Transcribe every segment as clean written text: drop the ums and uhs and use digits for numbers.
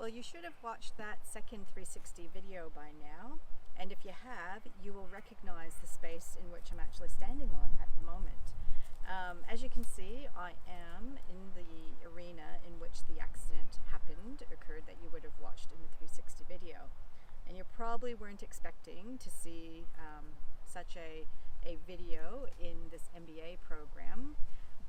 Well, you should have watched that second 360 video by now, and if you have, you will recognize the space in which I'm actually standing on at the moment. As you can see, I am in the arena in which the accident occurred that you would have watched in the 360 video. And you probably weren't expecting to see such a video in this MBA program,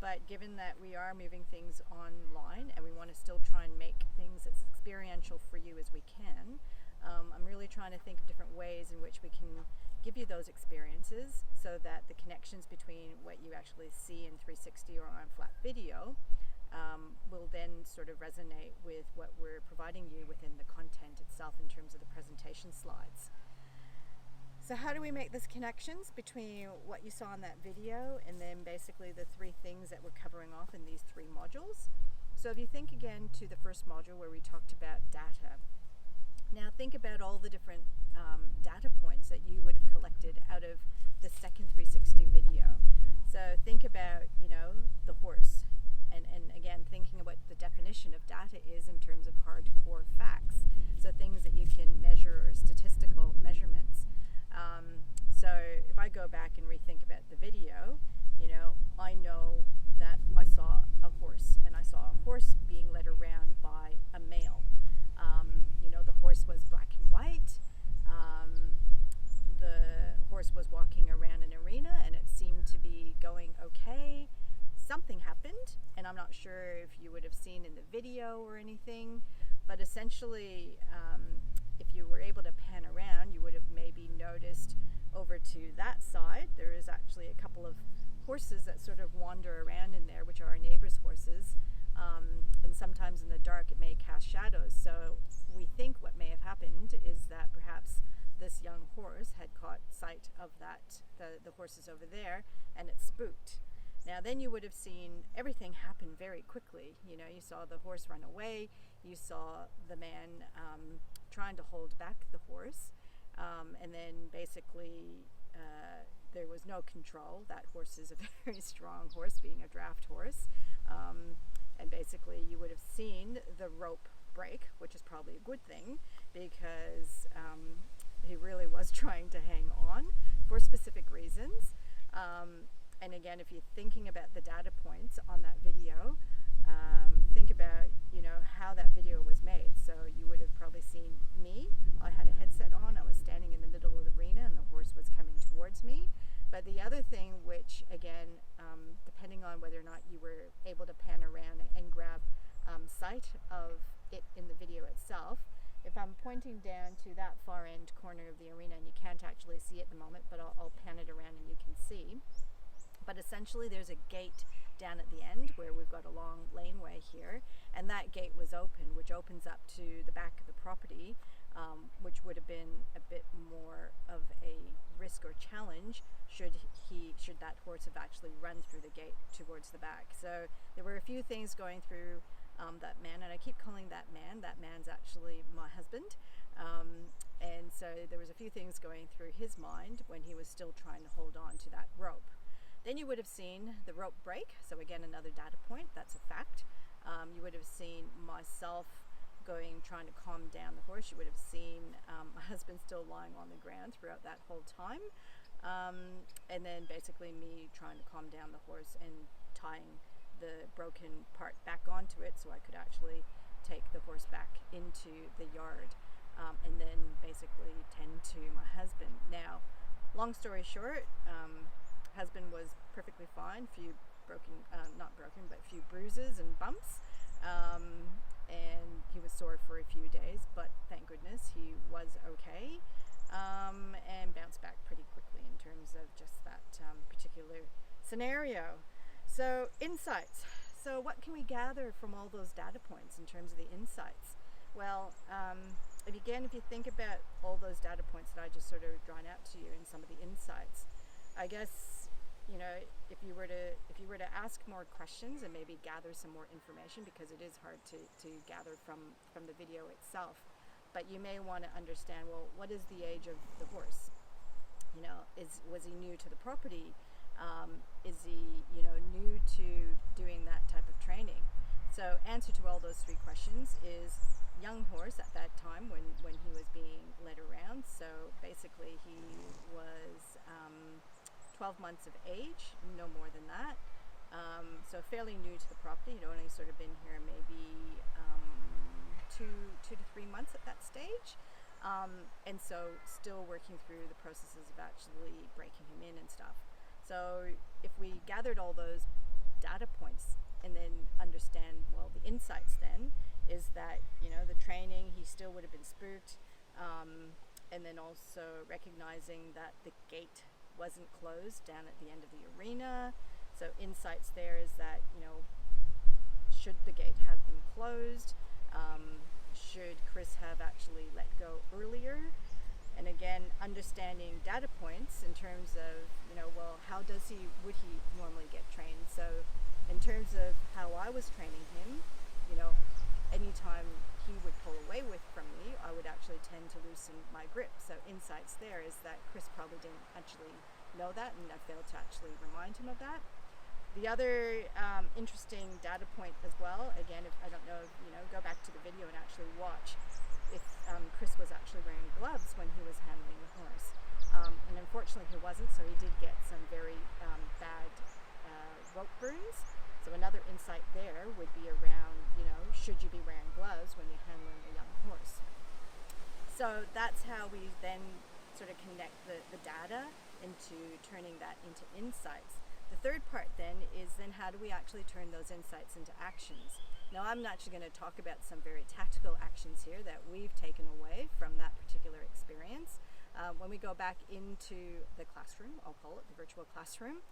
but given that we are moving things online and we want to still try and make things as experiential for you as we can, I'm really trying to think of different ways in which we can give you those experiences so that the connections between what you actually see in 360 or on flat video will then sort of resonate with what we're providing you within the content itself in terms of the presentation slides. So how do we make these connections between what you saw in that video and then basically the three things that we're covering off in these three modules? So if you think again to the first module where we talked about data, now think about all the different data points that you would have collected out of the second 360 video. So think about, the horse. And again, thinking about the definition of data is in terms of hardcore facts. So things that you can measure or statistical measurements. So if I go back and rethink about the video, I know that I saw a horse, and I saw a horse being led around by a male. The horse was black and white. The horse was walking around an arena and it seemed to be going okay. Something happened, and I'm not sure if you would have seen in the video or anything, but essentially if you were able to pan around, you would have maybe noticed over to that side there is actually a couple of horses that sort of wander around in there, which are our neighbors' horses, and sometimes in the dark it may cast shadows. So we think what may have happened is that perhaps this young horse had caught sight of the horses over there, and it spooked. Now then you would have seen everything happen very quickly. You saw the horse run away, you saw the man trying to hold back the horse, and then basically there was no control. That horse is a very strong horse, being a draft horse, and basically you would have seen the rope break, which is probably a good thing because he really was trying to hang on for specific reasons. And again, if you're thinking about the data points on that video, think about, how that video was made. So you would have probably seen me. I had a headset on. I was standing in the middle of the arena and the horse was coming towards me. But the other thing, which again, depending on whether or not you were able to pan around and grab sight of it in the video itself, if I'm pointing down to that far end corner of the arena, and you can't actually see it at the moment, but I'll pan it around and you can see. But essentially there's a gate down at the end where we've got a long laneway here, and that gate was open, which opens up to the back of the property, which would have been a bit more of a risk or challenge should that horse have actually run through the gate towards the back. So there were a few things going through that man, and I keep calling that man's actually my husband, and so there was a few things going through his mind when he was still trying to hold on to that rope. Then you would have seen the rope break, so again another data point, that's a fact. You would have seen myself trying to calm down the horse. You would have seen my husband still lying on the ground throughout that whole time, and then basically me trying to calm down the horse and tying the broken part back onto it so I could actually take the horse back into the yard, and then basically tend to my husband. Now, long story short, husband was perfectly fine, few bruises and bumps, and he was sore for a few days, but thank goodness he was okay, and bounced back pretty quickly in terms of just that particular scenario. So insights. So what can we gather from all those data points in terms of the insights? Well, if you think about all those data points that I just sort of drawn out to you and some of the insights, I guess, if you were to ask more questions and maybe gather some more information, because it is hard to gather from the video itself, but you may want to understand, well, what is the age of the horse? Was he new to the property? Is he, new to doing that type of training? So answer to all those three questions is young horse at that time when he was being led around. So basically, he was 12 months of age, no more than that. So fairly new to the property. He'd only sort of been here maybe 2 to 3 months at that stage. And so still working through the processes of actually breaking him in and stuff. So if we gathered all those data points and then understand, well, the insights then is that, the training, he still would have been spooked. And then also recognizing that the gate wasn't closed down at the end of the arena. So insights there is that, should the gate have been closed? Should Chris have actually let go earlier? And again, understanding data points in terms of, well, would he normally get trained? So in terms of how I was training him, anytime he would pull away from me, I would actually tend to loosen my grip. So insights there is that Chris probably didn't actually know that, and I failed to actually remind him of that. The other interesting data point as well, again, if I don't know, go back to the video and actually watch if Chris was actually wearing gloves when he was handling the horse. And unfortunately he wasn't, so he did get some very bad rope burns. So another insight there would be around, should you be wearing gloves when you're handling a young horse? So that's how we then sort of connect the data into turning that into insights. The third part then is how do we actually turn those insights into actions? Now I'm actually going to talk about some very tactical actions here that we've taken away from that particular experience. When we go back into the classroom, I'll call it the virtual classroom,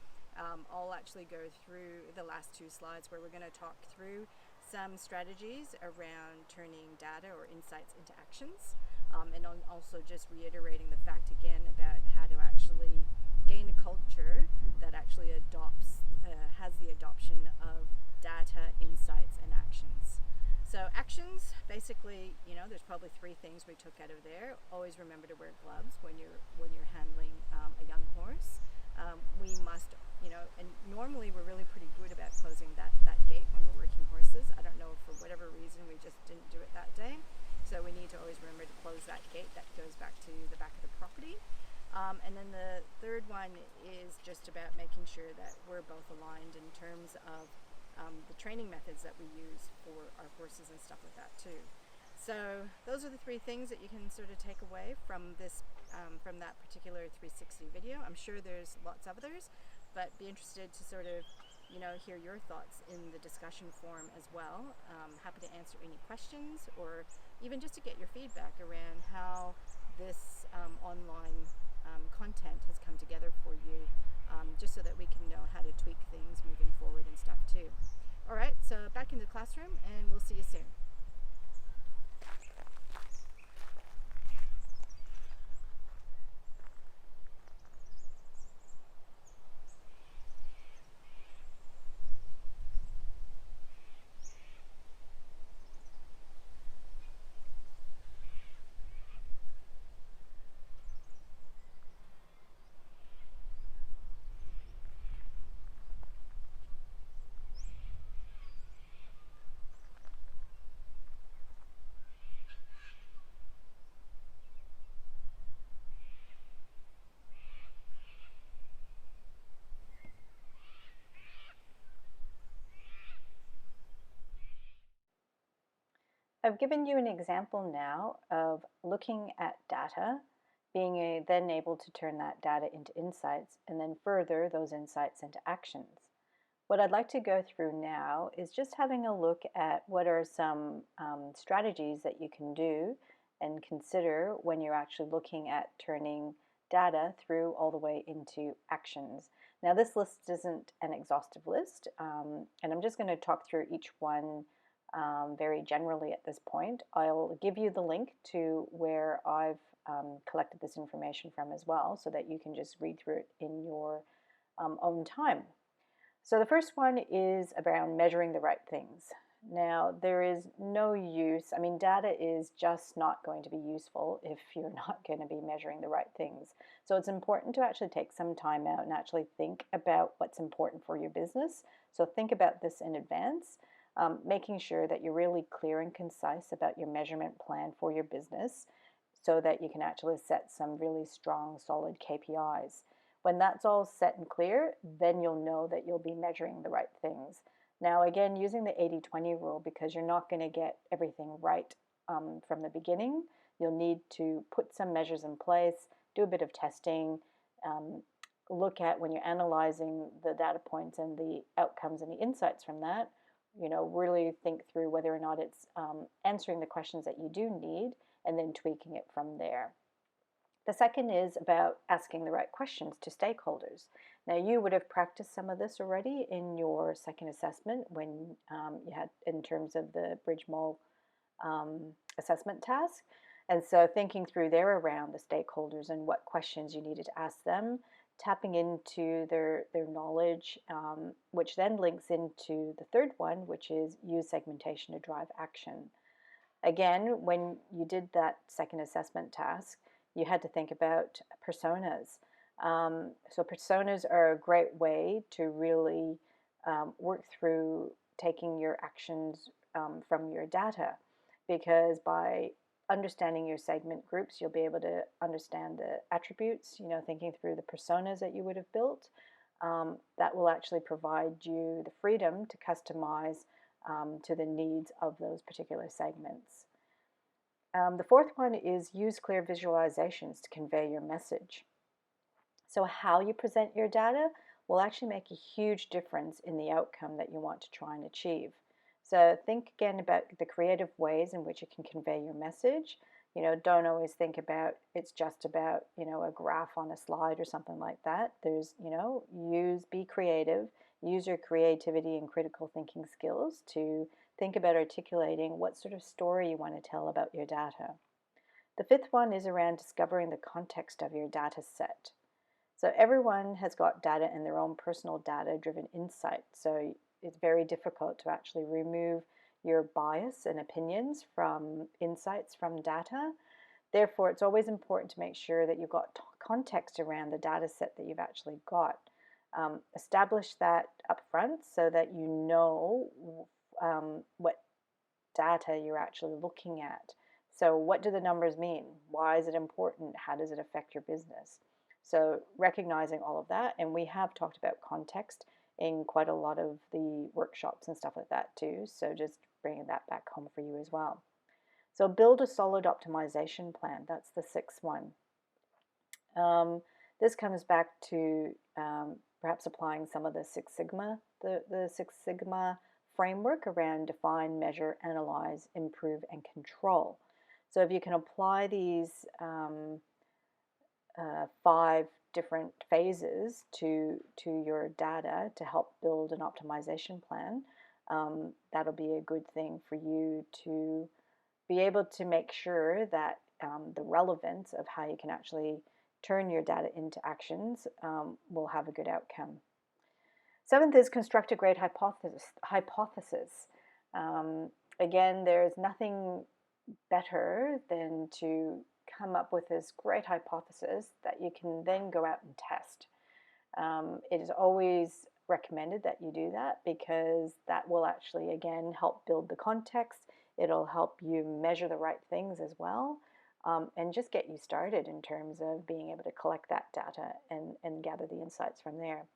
I'll actually go through the last 2 slides where we're going to talk through some strategies around turning data or insights into actions, and also just reiterating the fact again about how to actually gain a culture that actually has the adoption of data, insights, and actions. So actions, basically, there's probably 3 things we took out of there. Always remember to wear gloves when you're handling a young horse. We must, and normally we're really pretty good about closing that gate when we're working horses. I don't know, for whatever reason we just didn't do it that day. So we need to always remember to close that gate. That goes back to the back of the property. And then the third one is just about making sure that we're both aligned in terms of the training methods that we use for our horses and stuff like that too. So those are the 3 things that you can sort of take away from this, from that particular 360 video. I'm sure there's lots of others, but be interested to sort of, hear your thoughts in the discussion forum as well. Happy to answer any questions, or even just to get your feedback around how this online content has come together for you, just so that we can know how to tweak things moving forward and stuff too. All right, so back in the classroom, and we'll see you soon. I've given you an example now of looking at data, being then able to turn that data into insights, and then further those insights into actions. What I'd like to go through now is just having a look at what are some strategies that you can do and consider when you're actually looking at turning data through all the way into actions. Now this list isn't an exhaustive list, and I'm just going to talk through each one very generally at this point. I'll give you the link to where I've collected this information from as well, so that you can just read through it in your own time. So the first one is around measuring the right things. Now there is no use, data is just not going to be useful if you're not going to be measuring the right things. So it's important to actually take some time out and actually think about what's important for your business. So think about this in advance. making sure that you're really clear and concise about your measurement plan for your business so that you can actually set some really strong, solid KPIs. When that's all set and clear, then you'll know that you'll be measuring the right things. Now, again, using the 80-20 rule, because you're not going to get everything right from the beginning, you'll need to put some measures in place, do a bit of testing, look at when you're analyzing the data points and the outcomes and the insights from that, really think through whether or not it's answering the questions that you do need and then tweaking it from there. The second is about asking the right questions to stakeholders. Now, you would have practiced some of this already in your second assessment when you had, in terms of the Bridge Mall assessment task. And so thinking through there around the stakeholders and what questions you needed to ask them, tapping into their knowledge, which then links into the third one, which is use segmentation to drive action. Again, when you did that second assessment task, you had to think about personas. So personas are a great way to really work through taking your actions from your data, because by understanding your segment groups, you'll be able to understand the attributes, thinking through the personas that you would have built. That will actually provide you the freedom to customize to the needs of those particular segments. The fourth one is use clear visualizations to convey your message. So how you present your data will actually make a huge difference in the outcome that you want to try and achieve. So think again about the creative ways in which you can convey your message. Don't always think about it's just about, a graph on a slide or something like that. There's, be creative, use your creativity and critical thinking skills to think about articulating what sort of story you want to tell about your data. The fifth one is around discovering the context of your data set. So everyone has got data and their own personal data-driven insight. So it's very difficult to actually remove your bias and opinions from insights from data. Therefore, it's always important to make sure that you've got context around the data set that you've actually got. Establish that up front so that you know what data you're actually looking at. So what do the numbers mean? Why is it important? How does it affect your business? So recognizing all of that, and we have talked about context in quite a lot of the workshops and stuff like that too, so just bringing that back home for you as well. So build a solid optimization plan. That's the sixth one. This comes back to perhaps applying some of the Six Sigma, the Six Sigma framework around define, measure, analyze, improve, and control. So if you can apply these 5 different phases to your data to help build an optimization plan, that'll be a good thing for you to be able to make sure that the relevance of how you can actually turn your data into actions will have a good outcome. Seventh is construct a great hypothesis. Again, there's nothing better than to come up with this great hypothesis that you can then go out and test. It is always recommended that you do that because that will actually, again, help build the context. It'll help you measure the right things as well, and just get you started in terms of being able to collect that data and gather the insights from there.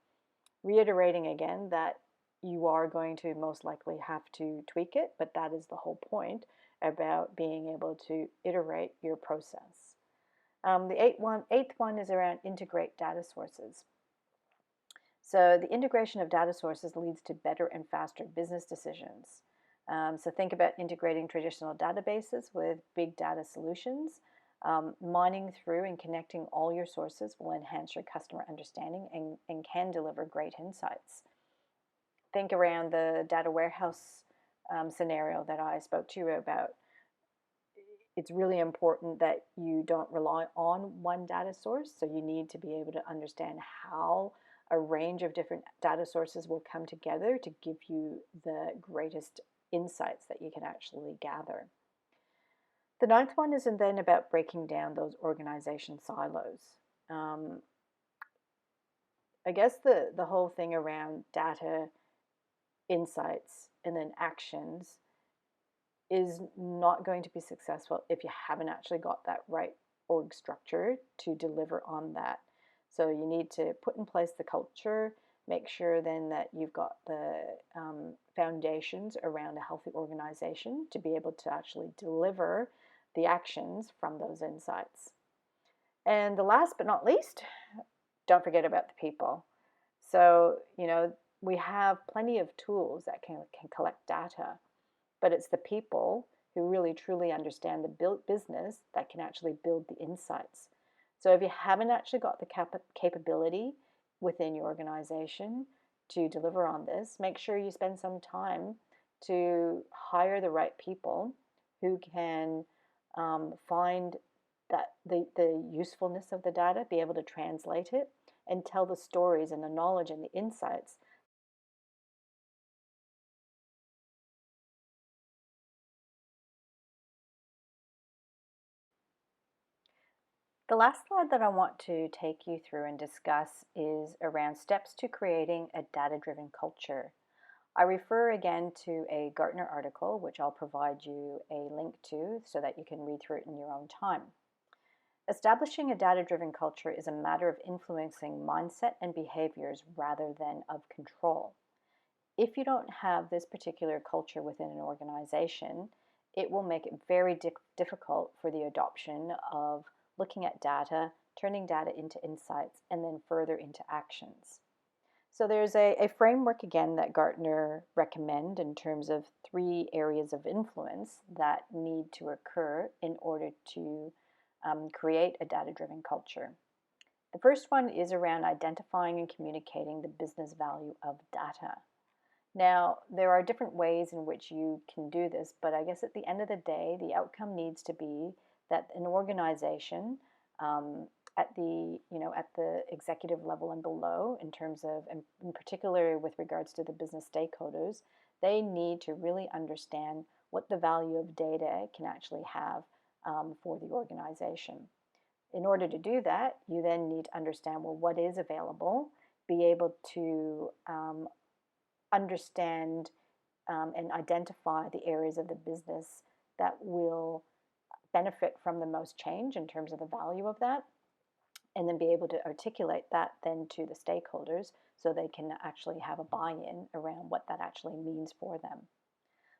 Reiterating again that you are going to most likely have to tweak it, but that is the whole point about being able to iterate your process. The eighth one is around integrate data sources. So the integration of data sources leads to better and faster business decisions. So think about integrating traditional databases with big data solutions. Mining through and connecting all your sources will enhance your customer understanding and can deliver great insights. Think around the data warehouse scenario that I spoke to you about. It's really important that you don't rely on one data source, so you need to be able to understand how a range of different data sources will come together to give you the greatest insights that you can actually gather. The ninth one is then about breaking down those organization silos. I guess the whole thing around data insights and then actions is not going to be successful if you haven't actually got that right org structure to deliver on that. So you need to put in place the culture, make sure then that you've got the foundations around a healthy organization to be able to actually deliver the actions from those insights. And the last but not least, don't forget about the people. So, we have plenty of tools that can collect data, but it's the people who really truly understand the business that can actually build the insights. So if you haven't actually got the capability within your organization to deliver on this, make sure you spend some time to hire the right people who can find that the usefulness of the data, be able to translate it, and tell the stories and the knowledge and the insights. The last slide that I want to take you through and discuss is around steps to creating a data-driven culture. I refer again to a Gartner article, which I'll provide you a link to so that you can read through it in your own time. Establishing a data-driven culture is a matter of influencing mindset and behaviors rather than of control. If you don't have this particular culture within an organization, it will make it very difficult for the adoption of looking at data, turning data into insights, and then further into actions. So there's a framework again that Gartner recommend in terms of 3 areas of influence that need to occur in order to create a data-driven culture. The first one is around identifying and communicating the business value of data. Now, there are different ways in which you can do this, but I guess at the end of the day, the outcome needs to be that an organization at the executive level and below, in terms of, in particular with regards to the business stakeholders, they need to really understand what the value of data can actually have for the organization. In order to do that, you then need to understand, well, what is available, be able to understand and identify the areas of the business that will benefit from the most change in terms of the value of that, and then be able to articulate that then to the stakeholders so they can actually have a buy-in around what that actually means for them.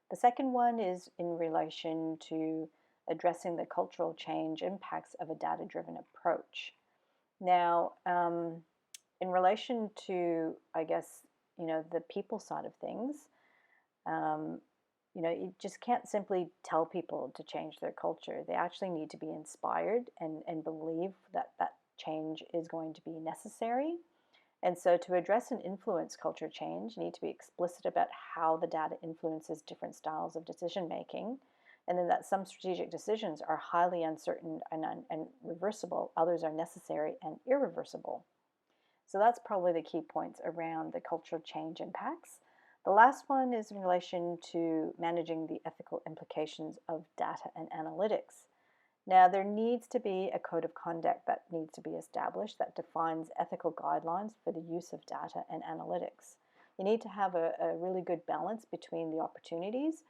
The second one is in relation to addressing the cultural change impacts of a data-driven approach. Now, in relation to, I guess, the people side of things, you just can't simply tell people to change their culture. They actually need to be inspired and believe that that change is going to be necessary. And so to address and influence culture change, you need to be explicit about how the data influences different styles of decision making, and then that some strategic decisions are highly uncertain and reversible, others are necessary and irreversible. So that's probably the key points around the cultural change impacts. The last one is in relation to managing the ethical implications of data and analytics. Now, there needs to be a code of conduct that needs to be established that defines ethical guidelines for the use of data and analytics. You need to have a really good balance between the opportunities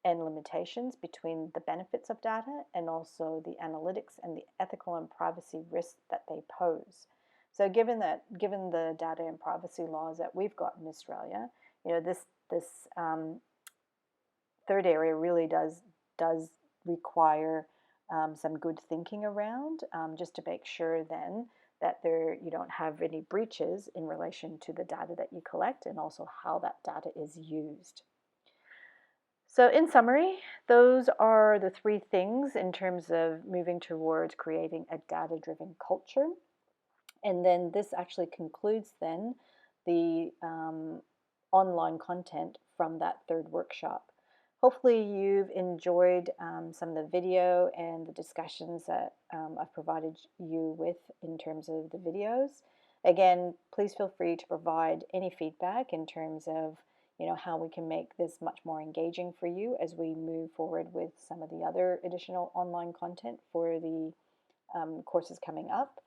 and limitations, between the benefits of data and also the analytics and the ethical and privacy risks that they pose. So given the data and privacy laws that we've got in Australia, this third area really does require some good thinking around, just to make sure then that you don't have any breaches in relation to the data that you collect and also how that data is used. So in summary, those are the 3 things in terms of moving towards creating a data-driven culture. And then this actually concludes then the online content from that 3rd workshop. Hopefully you've enjoyed some of the video and the discussions that I've provided you with in terms of the videos. Again, please feel free to provide any feedback in terms of how we can make this much more engaging for you as we move forward with some of the other additional online content for the courses coming up.